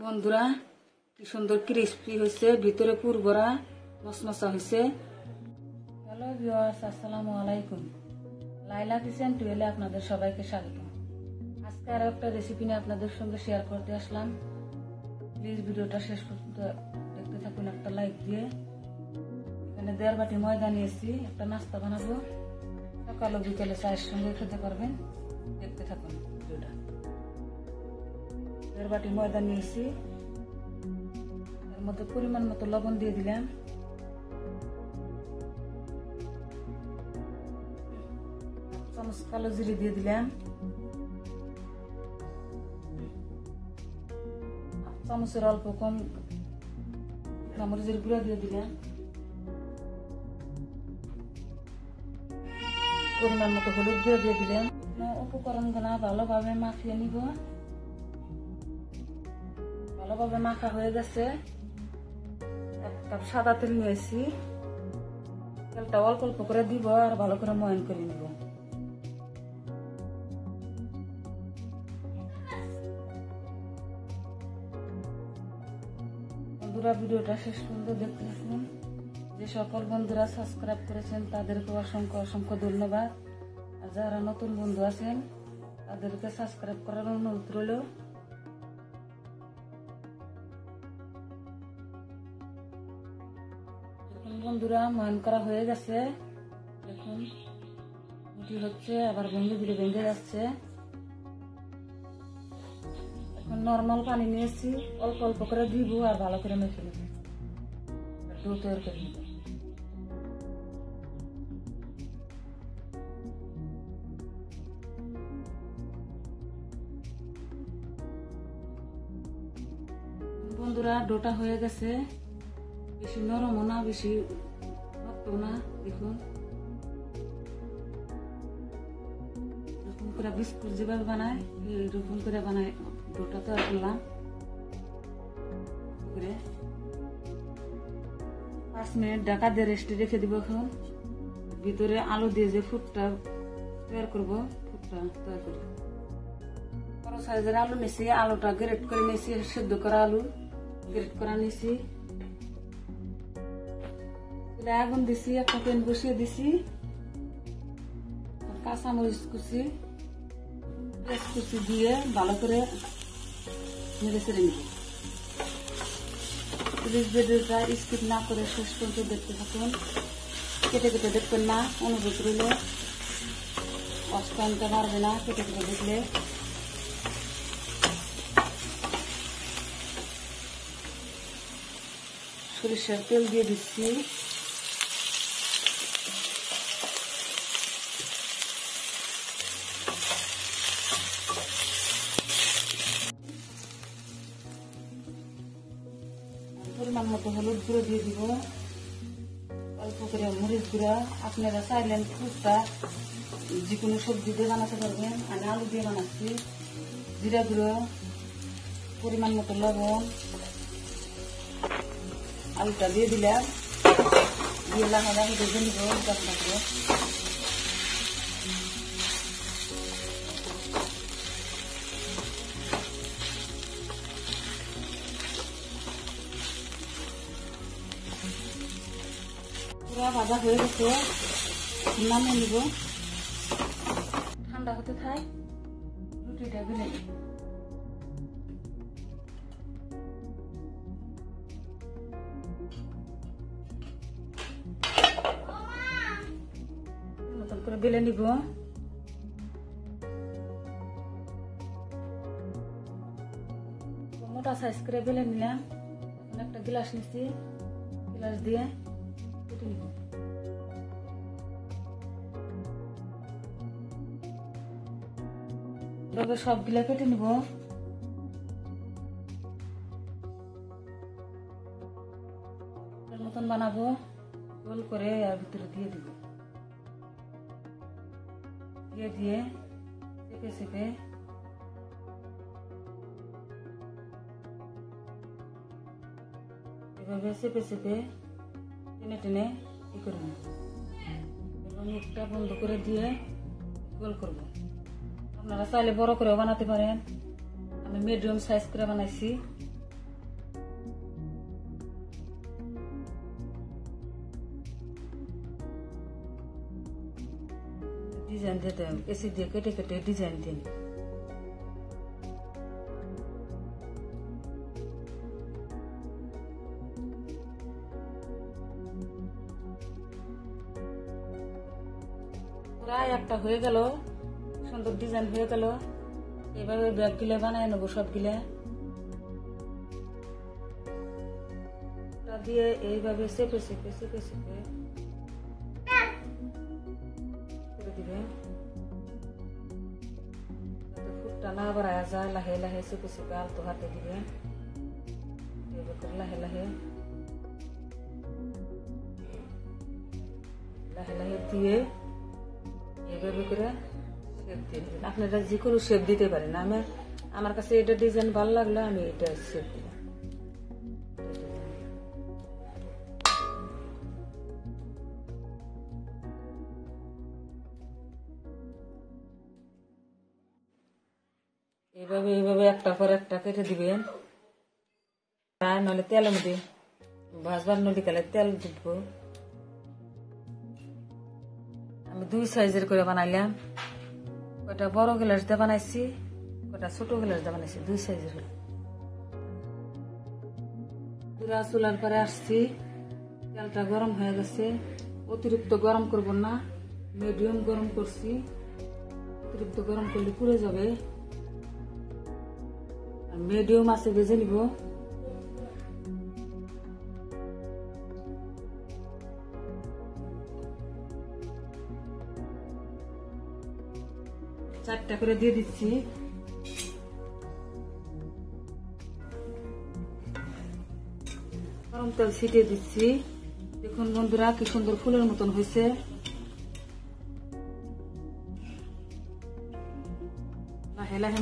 বন্ধুরা কি সুন্দর ক্রিস্পি হয়েছে, ভিতরে পুরভরা মশমশা হয়েছে। হ্যালো ভিউয়ার্স, আসসালামু আলাইকুম। লাইলা কিচেন টুয়েলে আপনাদের সবাইকে স্বাগত। আজকে আরো একটা রেসিপি নিয়ে আপনাদের সঙ্গে শেয়ার করতে আসলাম। প্লিজ ভিডিওটা শেষ পর্যন্ত দেখতে থাকুন, একটা লাইক দিয়ে। এখানে 1.5 বাটি ময়দা নিয়েছি, একটা নাস্তা বানাবো। সকাল ও বিকেলে চায়ের সঙ্গে খেতে পারবেন। দেখতে থাকুন ভিডিওটা। 1.5 বাটি ময়দা নিয়েছি, এর মধ্যে পরিমাণ মতো লবণ দিয়ে দিলাম। চামচ কালো জিরে দিয়ে দিলাম। চামচের অল্প কম মরিচের গুঁড়া দিয়ে দিলাম। পরিমাণ মতো হলুদ গুঁড়ো দিয়ে দিলাম। উপকরণ গুলা ভালোভাবে মাখিয়ে নিব। ভালোভাবে মাখা হয়ে গেছে। 1 কাপ সাদা তেল নিয়েছি, তেলটা অল্প অল্প করে দিব আর ভালো করে ময়ান করে নিব। বন্ধুরা ভিডিওটা শেষ পর্যন্ত দেখতে থাকুন। যে সকল বন্ধুরা সাবস্ক্রাইব করেছেন তাদেরকে অসংখ্য অসংখ্য ধন্যবাদ। আর যারা নতুন বন্ধু আছেন তাদেরকে সাবস্ক্রাইব করার অনুরোধ রইল। বন্ধুরা ময়ান করা হয়ে গেছে, দেখুন মুঠি হচ্ছে, আবার ভেঙে দিলে ভেঙে যাচ্ছে। এখন নর্মাল পানি নিয়েছি, অল্প অল্প করে দিব আর ভালো করে মেখে নেব। ডো তৈরি করে নেব। বন্ধুরা ডোটা হয়ে গেছে, বেশি নরমও না বেশি শক্তও না। দেখুন এরকম করে বিস্কুট যেভাবে বানায় এরকম করে বানায় ডোটা তৈরি করলাম। 5 মিনিট ঢাকা দিয়ে রেস্টে রেখে দিব। এখন ভিতরে আলু দিয়ে যে ফুটটা তৈরি করবো, ফুটটা তৈরি করব। বড় সাইজের আলু নিয়েছি, আলুটা গ্রেট করে নিয়েছি, সেদ্ধ করা আলু গ্রেট করা নিয়েছি। আগুন দিছি, একটা প্যান বসিয়ে দিছি। কাঁচামরিচ কুচি পেঁয়াজ কুচি দিয়ে ভালো করে নেড়ে চেড়ে নিব। প্লিজ ভিডিওটা স্কিপ না করে শেষ পর্যন্ত দেখতে থাকুন। কেটে কেটে দেখবেন না, অনুরোধ রইল। অস্তানতে পারবে না কেটে কেটে দেখলে। সরিষার তেল দিয়ে দিচ্ছি। পরিমাণ মতো হলুদ গুঁড়ো দিয়ে দিব, অল্প করে মরিচ গুঁড়া। আপনারা চাইলেন ফুটটা যে কোনো সবজি দিয়ে বানাতে পারবেন, আমি আলু দিয়ে বানাচ্ছি। জিরা গুঁড়ো, পরিমাণ মতো লবণ। আলুটা দিয়ে দিলাম, দিয়ে লাগালাগি ভেজে নিব। পুরা ভাজা হয়ে গেছে, নামিয়ে নিব। ঠান্ডা হতে থাক, রুটিটা বেলে নিব। মতন করে বেলে নিব। মোটা সাইজ করে বেলে নিলাম। এখন একটা গ্লাস নিচ্ছি, গ্লাস দিয়ে কেটে নিব। এভাবে সবগুলা কেটে নিব। এর মতন বানাবো, গোল করে আর ভিতরে দিয়ে দিব। দিয়ে চেপে চেপে এভাবে চেপে চেপে টেনে টেনে ই করে নেব এবং মুখটা বন্ধ করে দিয়ে গোল করব। আপনারা চাইলে বড় করেও বানাতে পারেন, আমি মিডিয়াম সাইজ করে বানাইছি। ডিজাইন দিতে কেসি দিয়ে কেটে কেটে ডিজাইন দিন। প্রায় একটা হয়ে গেল, সুন্দর ডিজাইন হয়ে গেল। এভাবে ব্যাগ গুলা বানায় নেবো সবগুলা দিয়ে এইভাবে চেপে চেপে চেপে চেপে করে দিবেন, ফুটটা না বাড়ায় যায়। লাহে লাহে চেপে চেপে আলতো হাতে দিবেন, এভাবে করে লাহে লাহে লাহে লাহে দিয়ে এভাবে করে শেপ দিয়ে দিবেন। আপনারা যে কোনো শেপ দিতে পারেন। আমার কাছে এটা ডিজাইন ভালো লাগলো, আমি এটা শেপ দিলাম। এইভাবে এইভাবে একটা পর একটা কেটে দিবেন। নাহলে তেলের মধ্যে ভাজবার নদী কালে তেল দিব। আমি 2 সাইজের করে বানাইলাম, কয়টা বড় গ্লাস দিয়ে বানাইছি, কয়টা ছোট গ্লাস দিয়ে বানাইছি, 2 সাইজের হলো। পুরা চুলার পরে আসছি, তেলটা গরম হয়ে গেছে। অতিরিক্ত গরম করব না, মিডিয়াম গরম করছি। অতিরিক্ত গরম করলে পুড়ে যাবে। মিডিয়াম আছে ভেজে নিব। চারটা করে দিয়ে দিচ্ছি। গরম তেল ছিটিয়ে দিচ্ছি। দেখুন বন্ধুরা কি সুন্দর ফুলের মতন হয়েছে। লাহে লাহে